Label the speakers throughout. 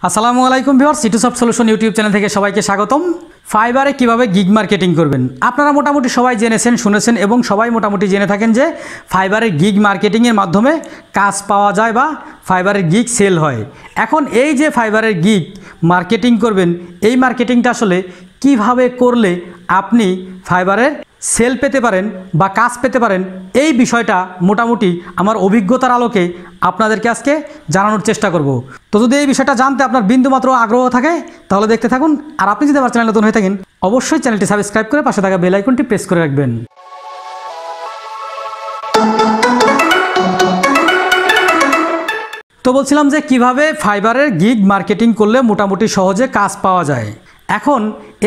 Speaker 1: আসসালামু আলাইকুম ভিউয়ার্স, সিটু soft solution YouTube channel থেকে সবাইকে স্বাগতম। ফাইবারে কিভাবে গিগ মার্কেটিং করবেন আপনারা মোটামুটি সবাই জেনেছেন, শুনেছেন এবং সবাই মোটামুটি জেনে থাকেন যে ফাইবারের গিগ মার্কেটিংয়ের মাধ্যমে কাজ পাওয়া যায় বা ফাইবারের গিগ সেল হয়। এখন এই যে ফাইবারের গিগ মার্কেটিং করবেন, এই মার্কেটিংটা আসলে কিভাবে করলে আপনি ফাইবারের সেল পেতে পারেন বা কাজ পেতে পারেন, এই বিষয়টা মোটামুটি আমার অভিজ্ঞতার আলোকে আপনাদেরকে আজকে জানানোর চেষ্টা করব। তো যদি এই বিষয়টা জানতে আপনার বিন্দুমাত্র আগ্রহ থাকে তাহলে দেখতে থাকুন। আর আপনি যদি আমার চ্যানেল নতুন হয়ে থাকেন অবশ্যই চ্যানেলটি সাবস্ক্রাইব করে পাশে থাকা বেল আইকনটি প্রেস করে রাখবেন। তো বলছিলাম যে কিভাবে ফাইবারের গিগ মার্কেটিং করলে মোটামুটি সহজে কাজ পাওয়া যায়। এখন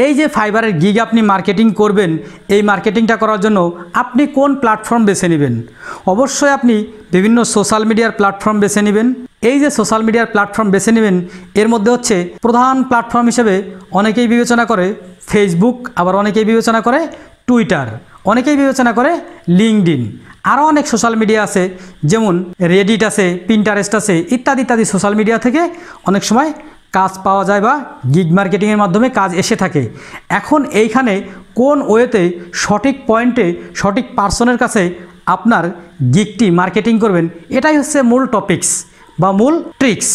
Speaker 1: এই যে ফাইবারের গিগ আপনি মার্কেটিং করবেন, এই মার্কেটিংটা করার জন্য আপনি কোন প্ল্যাটফর্ম বেছে নেবেন? অবশ্যই আপনি বিভিন্ন সোশ্যাল মিডিয়ার প্ল্যাটফর্ম বেছে নেবেন। এই যে সোশ্যাল মিডিয়ার প্ল্যাটফর্ম বেছে নেবেন, এর মধ্যে হচ্ছে প্রধান প্ল্যাটফর্ম হিসেবে অনেকেই বিবেচনা করে ফেসবুক, আবার অনেকেই বিবেচনা করে টুইটার, অনেকেই বিবেচনা করে লিঙ্কডইন। আরও অনেক সোশ্যাল মিডিয়া আছে, যেমন রেডিট আছে, পিন্টারেস্ট আছে, ইত্যাদি ইত্যাদি সোশ্যাল মিডিয়া থেকে অনেক সময় কাজ পাওয়া যায় বা গিগ মার্কেটিংয়ের মাধ্যমে কাজ এসে থাকে। এখন এইখানে কোন ওয়েতে সঠিক পয়েন্টে সঠিক পার্সনের কাছে আপনার গিগটি মার্কেটিং করবেন, এটাই হচ্ছে মূল টপিকস বা মূল ট্রিক্স।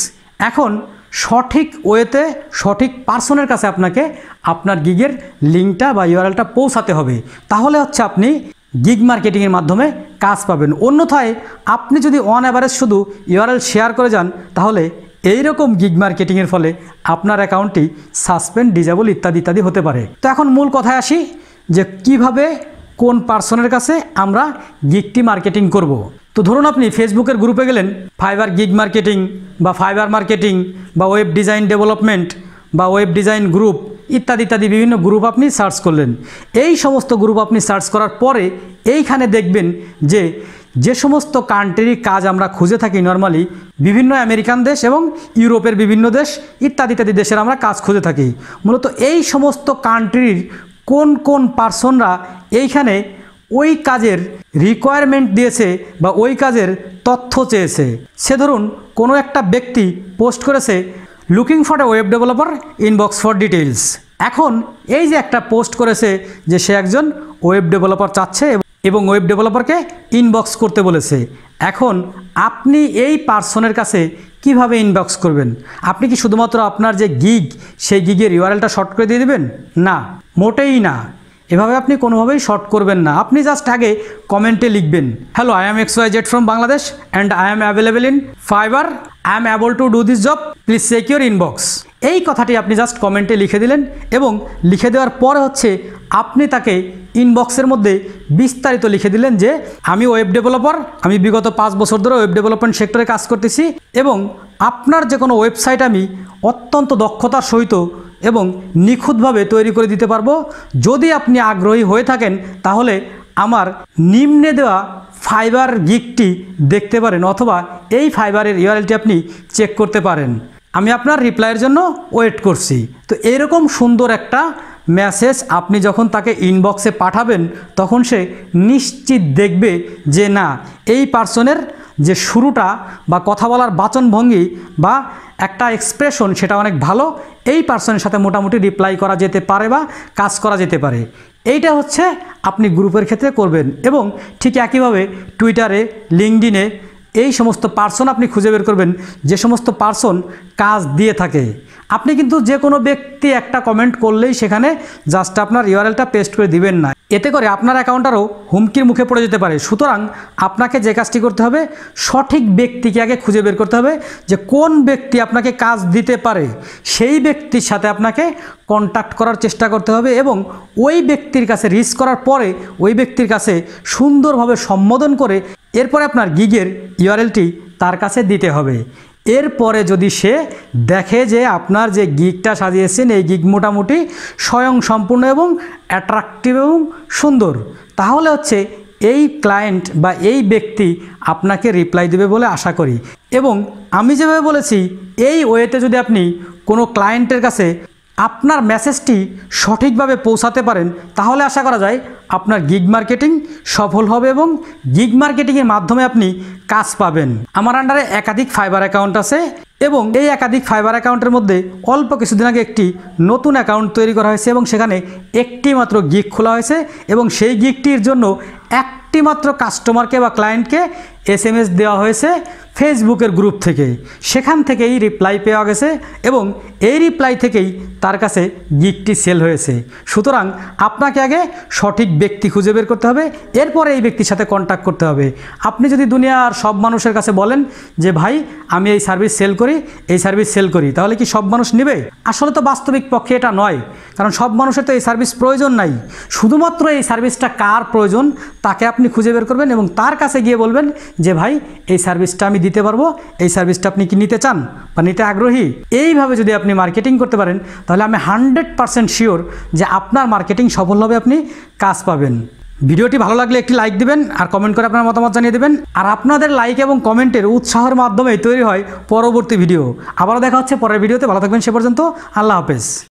Speaker 1: এখন সঠিক ওয়েতে সঠিক পার্সনের কাছে আপনাকে আপনার গিগের লিঙ্কটা বা ইউআরএলটা পৌঁছাতে হবে, তাহলে হচ্ছে আপনি গিগ মার্কেটিংয়ের মাধ্যমে কাজ পাবেন। অন্যথায় আপনি যদি অন অ্যাভারেজ শুধু ইউআরএল শেয়ার করে যান, তাহলে এইরকম গিগ মার্কেটিংয়ের ফলে আপনার অ্যাকাউন্টটি সাসপেন্ড, ডিজেবল ইত্যাদি ইত্যাদি হতে পারে। তো এখন মূল কথায় আসি যে কিভাবে কোন পার্সনের কাছে আমরা গিগটি মার্কেটিং করব। তো ধরুন আপনি ফেসবুকের গ্রুপে গেলেন, ফাইবার গিগ মার্কেটিং বা ফাইবার মার্কেটিং বা ওয়েব ডিজাইন ডেভেলপমেন্ট বা ওয়েব ডিজাইন গ্রুপ ইত্যাদি ইত্যাদি বিভিন্ন গ্রুপ আপনি সার্চ করলেন। এই সমস্ত গ্রুপ আপনি সার্চ করার পরে এইখানে দেখবেন যে সমস্ত কান্ট্রির কাজ আমরা খুঁজে থাকি নর্মালি, বিভিন্ন আমেরিকান দেশ এবং ইউরোপের বিভিন্ন দেশ ইত্যাদি ইত্যাদি দেশের আমরা কাজ খুঁজে থাকি। মূলত এই সমস্ত কান্ট্রির কোন কোন পার্সনরা এইখানে ওই কাজের রিকোয়ারমেন্ট দিয়েছে বা ওই কাজের তথ্য চেয়েছে। সে ধরুন কোনো একটা ব্যক্তি পোস্ট করেছে, looking for a web developer, inbox for details. এখন এই যে একটা পোস্ট করেছে যে সে একজন ওয়েব ডেভেলপার চাচ্ছে এবং ওয়েব ডেভেলপারকে ইনবক্স করতে বলেছে। এখন আপনি এই পার্সনের কাছে কিভাবে ইনবক্স করবেন? আপনি কি শুধুমাত্র আপনার যে গিগ, সেই গিগের ইউআরএলটা শর্ট করে দিয়ে দেবেন? না, মোটেই না। এভাবে আপনি কোনোভাবেই শর্ট করবেন না। আপনি জাস্ট আগে কমেন্টে লিখবেন, hello, I am XYZ from Bangladesh and I am available in Fiverr, I am able to do this job, please check your inbox. এই কথাটি আপনি জাস্ট কমেন্টে লিখে দিলেন এবং লিখে দেওয়ার পরে হচ্ছে আপনি তাকে ইনবক্সের মধ্যে বিস্তারিত লিখে দিলেন যে আমি ওয়েব ডেভেলপার, আমি বিগত 5 বছর ধরে ওয়েব ডেভেলপমেন্ট সেক্টরে কাজ করতেছি এবং আপনার যে কোনো ওয়েবসাইট আমি অত্যন্ত দক্ষতার সহিত এবং নিখুঁতভাবে তৈরি করে দিতে পারবো। যদি আপনি আগ্রহী হয়ে থাকেন তাহলে আমার নিম্নে দেওয়া ফাইবার গিগটি দেখতে পারেন, অথবা এই ফাইবারের ইউআরএলটি আপনি চেক করতে পারেন। আমি আপনার রিপ্লাইয়ের জন্য ওয়েট করছি। তো এরকম সুন্দর একটা মেসেজ আপনি যখন তাকে ইনবক্সে পাঠাবেন, তখন সে নিশ্চিত দেখবে যে না, এই পার্সনের যে শুরুটা বা কথা বলার বাচনভঙ্গি বা একটা এক্সপ্রেশন, সেটা অনেক ভালো। এই পার্সনের সাথে মোটামুটি রিপ্লাই করা যেতে পারে বা কাজ করা যেতে পারে। এইটা হচ্ছে আপনি গ্রুপের ক্ষেত্রে করবেন। এবং ঠিক একইভাবে টুইটারে, লিঙ্কডইনে এই সমস্ত পার্সন আপনি খুঁজে বের করবেন যে সমস্ত পার্সন কাজ দিয়ে থাকে। আপনি কিন্তু যে কোনো ব্যক্তি একটা কমেন্ট করলেই সেখানে জাস্ট আপনার ইউআরএলটা পেস্ট করে দিবেন না, এতে করে আপনার অ্যাকাউন্টটারও হুমকির মুখে পড়ে যেতে পারে। সুতরাং আপনাকে যে কাজটি করতে হবে, সঠিক ব্যক্তিকে আগে খুঁজে বের করতে হবে যে কোন ব্যক্তি আপনাকে কাজ দিতে পারে। সেই ব্যক্তির সাথে আপনাকে কন্ট্যাক্ট করার চেষ্টা করতে হবে এবং ওই ব্যক্তির কাছে রিচ করার পরে ওই ব্যক্তির কাছে সুন্দরভাবে সম্বোধন করে এরপরে আপনার গিগের ইউআরএলটি তার কাছে দিতে হবে। এরপরে যদি সে দেখে যে আপনার যে গিগটা সাজিয়েছেন এই গিগ মোটামুটি স্বয়ংসম্পূর্ণ এবং অ্যাট্রাকটিভ এবং সুন্দর, তাহলে হচ্ছে এই ক্লায়েন্ট বা এই ব্যক্তি আপনাকে রিপ্লাই দেবে বলে আশা করি। এবং আমি যেভাবে বলেছি, এই ওয়েতে যদি আপনি কোনো ক্লায়েন্টের কাছে আপনার মেসেজটি সঠিকভাবে পৌঁছাতে পারেন, তাহলে আশা করা যায় আপনার গিগ মার্কেটিং সফল হবে এবং গিগ মার্কেটিংয়ের মাধ্যমে আপনি কাজ পাবেন। আমার আন্ডারে একাধিক ফাইবার অ্যাকাউন্ট আছে এবং এই একাধিক ফাইবার অ্যাকাউন্টের মধ্যে অল্প কিছুদিন আগে একটি নতুন অ্যাকাউন্ট তৈরি করা হয়েছে এবং সেখানে একটি মাত্র গিগ খোলা হয়েছে এবং সেই গিগটির জন্য একটি মাত্র কাস্টমারকে বা ক্লায়েন্টকে SMS দেওয়া হয়েছে ফেসবুকের গ্রুপ থেকে। সেখান থেকেই রিপ্লাই পাওয়া গেছে এবং এই রিপ্লাই থেকেই তার কাছে গিগটি সেল হয়েছে। সুতরাং আপনাকে আগে সঠিক ব্যক্তি খুঁজে বের করতে হবে, এরপরে এই ব্যক্তির সাথে কন্ট্যাক্ট করতে হবে। আপনি যদি দুনিয়ার সব মানুষের কাছে বলেন যে ভাই আমি এই সার্ভিস সেল করি, এই সার্ভিস সেল করি, তাহলে কি সব মানুষ নেবে? আসলে তো বাস্তবিক পক্ষে এটা নয়, কারণ সব মানুষের তো এই সার্ভিস প্রয়োজন নাই। শুধুমাত্র এই সার্ভিসটা কার প্রয়োজন তাকে আপনি খুঁজে বের করবেন এবং তার কাছে গিয়ে বলবেন যে ভাই এই সার্ভিসটা আমি দিতে পারবো, এই সার্ভিসটা আপনি কি নিতে চান বা নিতে আগ্রহী? এইভাবে যদি আপনি মার্কেটিং করতে পারেন তাহলে আমি 100% শিওর যে আপনার মার্কেটিং সফল হবে, আপনি কাজ পাবেন। ভিডিওটি ভালো লাগলে একটি লাইক দিবেন আর কমেন্ট করে আপনার মতামত জানিয়ে দেবেন। আর আপনাদের লাইক এবং কমেন্টের উৎসাহের মাধ্যমেই তৈরি হয় পরবর্তী ভিডিও। আবারও দেখা হচ্ছে পরের ভিডিওতে। ভালো থাকবেন সে পর্যন্ত। আল্লাহ হাফেজ।